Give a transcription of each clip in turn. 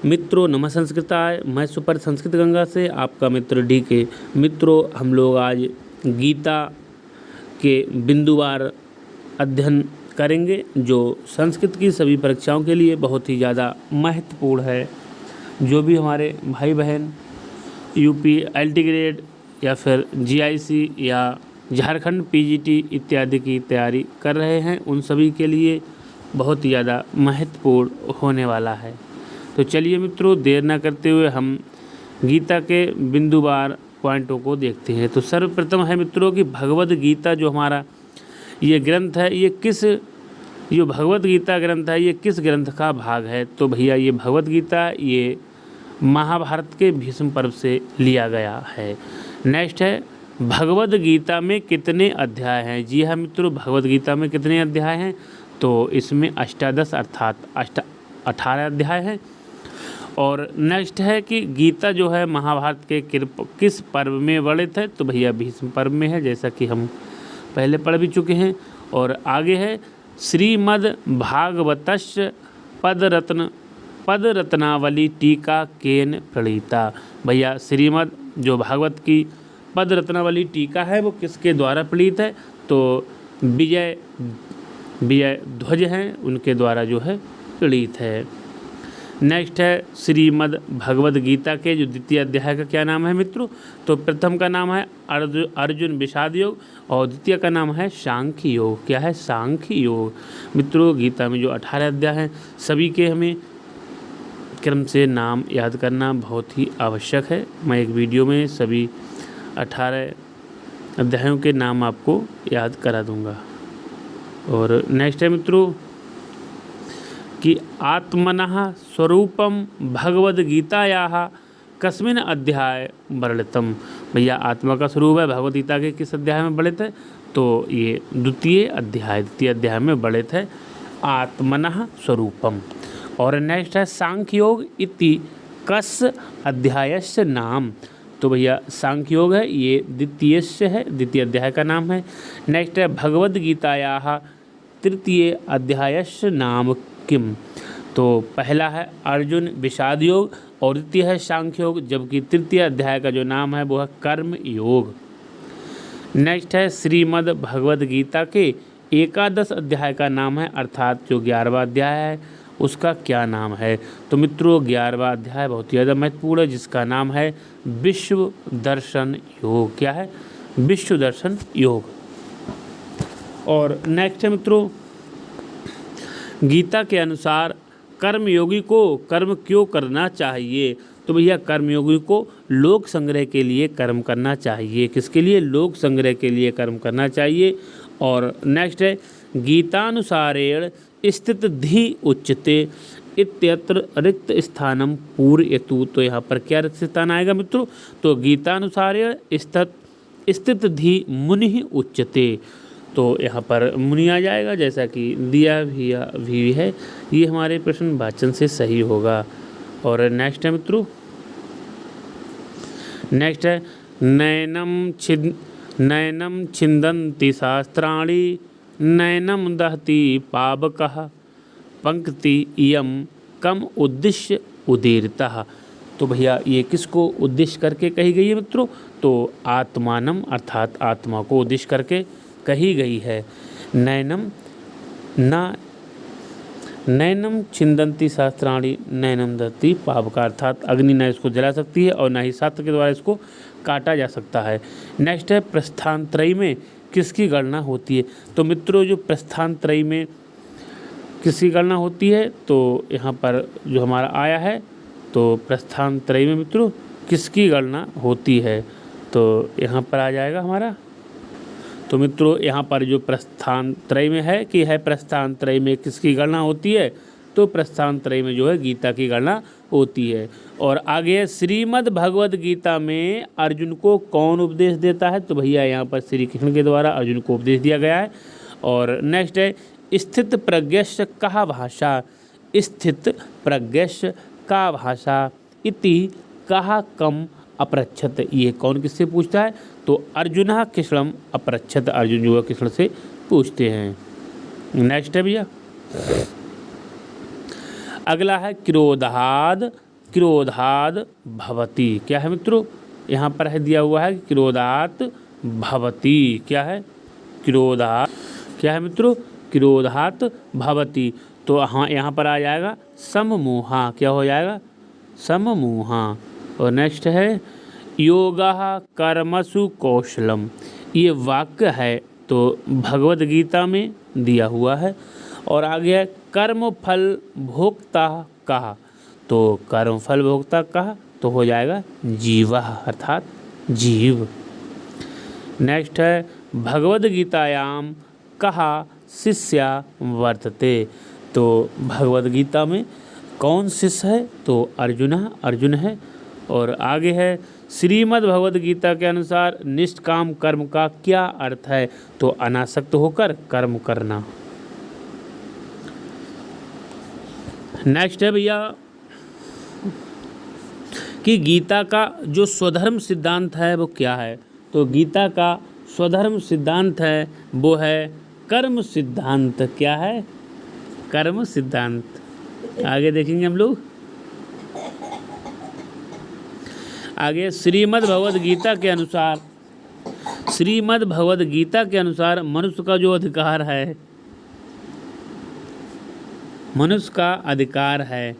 मित्रों नमः संस्कृताय। मैं सुपर संस्कृत गंगा से आपका मित्र डी के। मित्रों हम लोग आज गीता के बिंदुवार अध्ययन करेंगे जो संस्कृत की सभी परीक्षाओं के लिए बहुत ही ज़्यादा महत्वपूर्ण है। जो भी हमारे भाई बहन यूपी एलटी ग्रेड या फिर जीआईसी या झारखंड पीजीटी इत्यादि की तैयारी कर रहे हैं उन सभी के लिए बहुत ही ज़्यादा महत्वपूर्ण होने वाला है। तो चलिए मित्रों देर ना करते हुए हम गीता के बिंदुवार पॉइंटों को देखते हैं। तो सर्वप्रथम है मित्रों कि भगवद गीता जो हमारा ये ग्रंथ है ये भगवद गीता ग्रंथ है ये किस ग्रंथ का भाग है। तो भैया ये भगवद गीता ये महाभारत के भीष्म पर्व से लिया गया है। नेक्स्ट है भगवद गीता में कितने अध्याय हैं। जी हाँ मित्रों भगवद गीता में कितने अध्याय हैं तो इसमें अष्टादश अर्थात 18 अध्याय हैं। और नेक्स्ट है कि गीता जो है महाभारत के किस पर्व में वर्णित है। तो भैया भीष्म पर्व में है जैसा कि हम पहले पढ़ भी चुके हैं। और आगे है श्रीमद् भागवतस्य पदरत्नावली टीका केन प्रणीता। भैया श्रीमद् जो भागवत की पदरत्नावली टीका है वो किसके द्वारा प्रणीत है। तो विजय ध्वज हैं उनके द्वारा जो है प्रणीत है। नेक्स्ट है श्रीमद् भगवद गीता के जो द्वितीय अध्याय का क्या नाम है मित्रों। तो प्रथम का नाम है अर्जुन विषाद योग और द्वितीय का नाम है सांख्य योग। क्या है सांख्य योग। मित्रों गीता में जो 18 अध्याय हैं सभी के हमें क्रम से नाम याद करना बहुत ही आवश्यक है। मैं एक वीडियो में सभी 18 अध्यायों के नाम आपको याद करा दूंगा। और नेक्स्ट है मित्रों कि आत्मनः स्वरूपम भगवद्गीतायाः कस्मिन् अध्याय वर्णितम। भैया आत्मा का स्वरूप है भगवद गीता के किस अध्याय में वर्णित है। तो ये द्वितीय अध्याय में वर्णित है आत्मनः स्वरूपम। और नेक्स्ट है सांख्य योग इति कस अध्यायस्य नाम। तो भैया सांख्य योग है ये द्वितीय अध्याय का नाम है। नेक्स्ट है भगवद गीतायाः तृतीय अध्यायस्य नाम किम। तो पहला है अर्जुन विषाद योग और द्वितीय है सांख्य योग जबकि तृतीय अध्याय का जो नाम है वो है कर्म योग। नेक्स्ट है श्रीमद् भगवद गीता के एकादश अध्याय का नाम है अर्थात जो 11वां अध्याय है उसका क्या नाम है। तो मित्रों 11वां अध्याय बहुत ही ज़्यादा महत्वपूर्ण है जिसका नाम है विश्व दर्शन योग। क्या है विश्व दर्शन योग। और नेक्स्ट है मित्रों गीता के अनुसार कर्मयोगी को कर्म क्यों करना चाहिए। तो भैया कर्मयोगी को लोक संग्रह के लिए कर्म करना चाहिए। किसके लिए लोक संग्रह के लिए कर्म करना चाहिए। और नेक्स्ट है गीतानुसारेण स्थित धी उच्यते इत्यत्र रिक्त स्थानम पूरयतु। तो यहाँ पर क्या रिक्त स्थान आएगा मित्रों। तो गीतानुसारेण स्थित धी मुनि उच्यते। तो यहाँ पर मुनि आ जाएगा जैसा कि दिया भी है। ये हमारे प्रश्न वाचन से सही होगा। और नेक्स्ट है मित्रों नेक्स्ट है नयनम छिन्दन्ति शास्त्राणि नयनम दहति पावकः पंक्ति इयम कम उद्देश्य उदीरतः। तो भैया ये किसको उद्देश्य करके कही गई है मित्रों। तो आत्मानम अर्थात आत्मा को उद्देश्य करके कही गई है। नयनम छिन्दन्ति शास्त्राणि नयनम दहति पावका अर्थात अग्नि न इसको जला सकती है और न ही शास्त्र के द्वारा इसको काटा जा सकता है। नेक्स्ट है प्रस्थानत्रयी में किसकी गणना होती है। तो मित्रों जो प्रस्थानत्रयी में किसकी गणना होती है तो यहाँ पर जो हमारा आया है तो प्रस्थानत्रयी में मित्रों किसकी गणना होती है। तो यहाँ पर आ जाएगा हमारा। तो मित्रों यहाँ पर जो प्रस्थानत्रयी में है कि है प्रस्थानत्रयी में किसकी गणना होती है। तो प्रस्थानत्रयी में जो है गीता की गणना होती है। और आगे श्रीमद् भगवद गीता में अर्जुन को कौन उपदेश देता है। तो भैया यहाँ पर श्री कृष्ण के द्वारा अर्जुन को उपदेश दिया गया है। और नेक्स्ट है स्थित प्रज्ञस्य का भाषा। स्थित प्रज्ञस्य का भाषा इति कहा कम अपृच्छत। ये कौन किससे पूछता है। तो अर्जुन कृष्णम अपृच्छत। अर्जुन जो है कृष्ण से पूछते हैं। नेक्स्ट है भैया अगला है क्रोधाद क्रोधाद भवति। क्या है मित्रों, यहाँ पर है दिया हुआ है कि क्रोधात भवति। क्या है, क्रोधात, क्या है मित्रों, क्रोधात भवति। तो हाँ, यहाँ पर आ जाएगा सममोहा। क्या हो जाएगा, सममोहा। और नेक्स्ट है योगः कर्मसु कौशलम। ये वाक्य है तो भगवद गीता में दिया हुआ है। और आगे है कर्म फल भोक्ता कहा। तो कर्म फल भोक्ता कहा तो हो जाएगा जीवः अर्थात जीव। नेक्स्ट है भगवद गीतायाम कहा शिष्या वर्तते। तो भगवद गीता में कौन शिष्य है, तो अर्जुन है। और आगे है श्रीमद् भगवद गीता के अनुसार निष्काम कर्म का क्या अर्थ है, तो अनासक्त होकर कर्म करना। नेक्स्ट है भैया कि गीता का जो स्वधर्म सिद्धांत है वो क्या है, तो गीता का स्वधर्म सिद्धांत है वो है कर्म सिद्धांत। क्या है, कर्म सिद्धांत। आगे देखेंगे हम लोग। आगे श्रीमद् भगवद गीता के अनुसार, श्रीमद् भगवद गीता के अनुसार मनुष्य का जो अधिकार है, मनुष्य का अधिकार है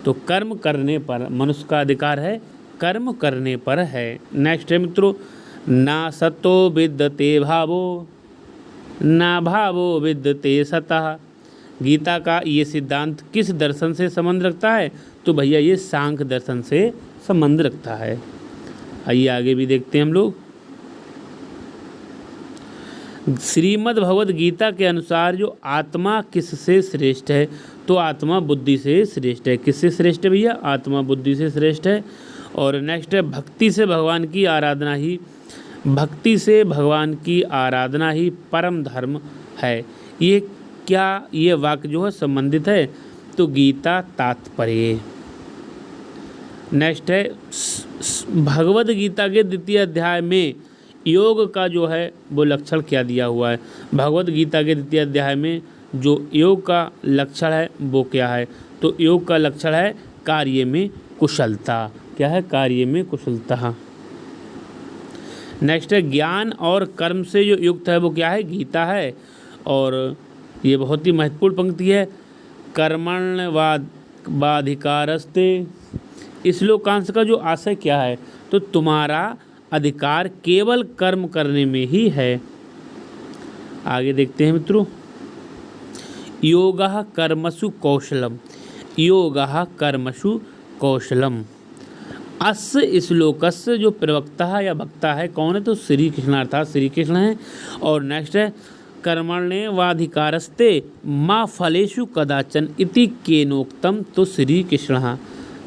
तो कर्म करने पर, मनुष्य का अधिकार है कर्म करने पर है। नेक्स्ट है मित्रों ना सतो विद्यते भावो ना भावो विद्यते सतः। गीता का ये सिद्धांत किस दर्शन से संबंध रखता है, तो भैया ये सांख्य दर्शन से संबंध रखता है। आइए आगे भी देखते हैं हम लोग। श्रीमद् भगवद गीता के अनुसार जो आत्मा किससे श्रेष्ठ है, तो आत्मा बुद्धि से श्रेष्ठ है। किससे श्रेष्ठ है भैया, आत्मा बुद्धि से श्रेष्ठ है। और नेक्स्ट है भक्ति से भगवान की आराधना ही, भक्ति से भगवान की आराधना ही परम धर्म है। ये क्या, ये वाक्य जो है संबंधित है तो गीता तात्पर्य। नेक्स्ट है भगवद गीता के द्वितीय अध्याय में योग का जो है वो लक्षण क्या दिया हुआ है। भगवद गीता के द्वितीय अध्याय में जो योग का लक्षण है वो क्या है, तो योग का लक्षण है कार्य में कुशलता। क्या है, कार्य में कुशलता। नेक्स्ट है ज्ञान और कर्म से जो युक्त है वो क्या है, गीता है। और ये बहुत ही महत्वपूर्ण पंक्ति है, कर्मण्यवाधिकारस्ते। इस श्लोकांश का जो आशय क्या है, तो तुम्हारा अधिकार केवल कर्म करने में ही है। आगे देखते हैं मित्रों। योगः कर्मसु कौशलम, योगः कर्मसु कौशलम। अस्य श्लोकस्य जो प्रवक्ता या वक्ता है कौन है, तो श्री कृष्ण अर्थात श्री कृष्ण है। और नेक्स्ट है कर्मण्येवाधिकारस्ते मा फलेषु कदाचन इति केनोक्तम, तो श्री कृष्ण।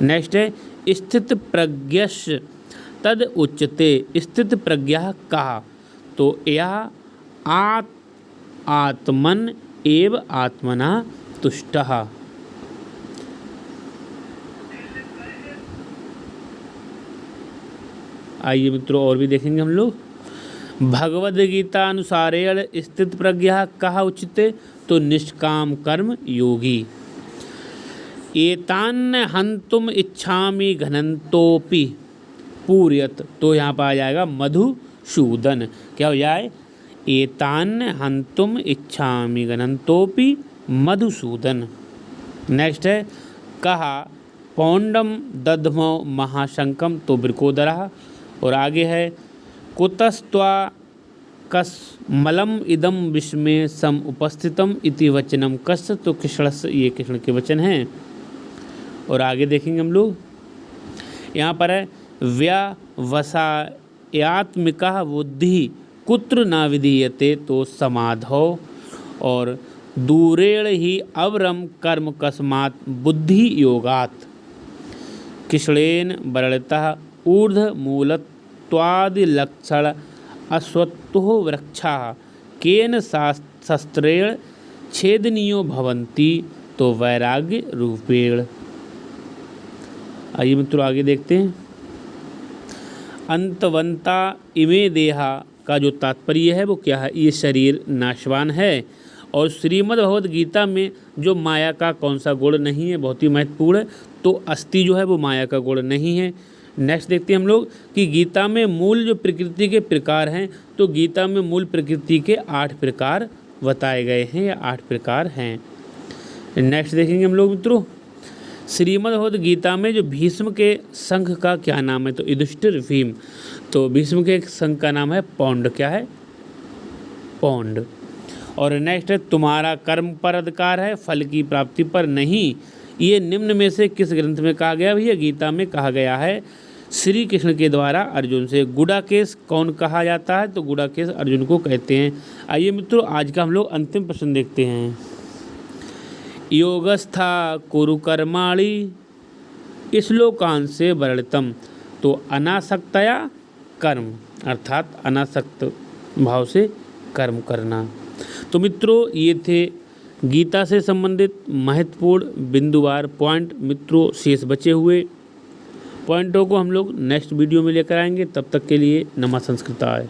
नेक्स्ट है स्थित प्रज्ञस्य तद उच्यते, स्थित प्रज्ञा कहा तो यह आत्मन एव आत्मना तुष्टः। आइए मित्रों और भी देखेंगे हम लोग। भगवद गीता अनुसारेण स्थित प्रज्ञा कहा उच्यते, तो निष्काम कर्म योगी। एतान्न हन्तुम इच्छामि घनन्तोपि पूर्यत, तो यहाँ पर आ जाएगा मधुसूदन। क्या हो जाए, एतान्न हन्तुम इच्छामि घनन्तोपि मधुसूदन। नेक्स्ट है कहा पौंडम दध्मो महाशंकम, तो वृकोदरः। और आगे है कुतस्त्वा कस्मलम इदम विस्मे सम उपस्थितम इति वचनम कस्य, तो कृष्णस्य, ये कृष्ण के वचन हैं। और आगे देखेंगे हम लोग। यहाँ पर है व्यवसायात्मिका बुद्धि कुत्र न विधीयते, तो समाधौ। और दूरेण ही अवरम कर्म कस्मात् बुद्धि योगात् कृष्णेन वर्णितः ऊर्ध्वमूलत्वादिलक्षण अश्वत्थो वृक्षाः केन शस्त्रेण छेदनीयो भवन्ति, तो वैराग्य रूपेण। आइए मित्रों आगे देखते हैं। अंतवंता इमे देहा का जो तात्पर्य है वो क्या है, ये शरीर नाशवान है। और श्रीमद् भगवद गीता में जो माया का कौन सा गुण नहीं है, बहुत ही महत्वपूर्ण है, तो अस्थि जो है वो माया का गुण नहीं है। नेक्स्ट देखते हैं हम लोग कि गीता में मूल जो प्रकृति के प्रकार हैं, तो गीता में मूल प्रकृति के 8 प्रकार बताए गए हैं या 8 प्रकार हैं। नेक्स्ट देखेंगे हम लोग मित्रों, श्रीमद् भगवद गीता में जो भीष्म के संघ का क्या नाम है, तो युधिष्ठिर भीम। तो भीष्म के संघ का नाम है पौंड, क्या है, पौंड। और नेक्स्ट है तुम्हारा कर्म पर अधिकार है, फल की प्राप्ति पर नहीं। ये निम्न में से किस ग्रंथ में कहा गया भैया, गीता में कहा गया है श्री कृष्ण के द्वारा अर्जुन से। गुडाकेश कौन कहा जाता है, तो गुडाकेश अर्जुन को कहते हैं। आइए मित्रों आज का हम लोग अंतिम प्रश्न देखते हैं। योगस्था कुरु कर्माणि श्लोकांश से वर्णितम, तो अनासक्तया कर्म, अर्थात अनासक्त भाव से कर्म करना। तो मित्रों ये थे गीता से संबंधित महत्वपूर्ण बिंदुवार पॉइंट। मित्रों शेष बचे हुए पॉइंटों को हम लोग नेक्स्ट वीडियो में लेकर आएंगे। तब तक के लिए नमः संस्कृताय।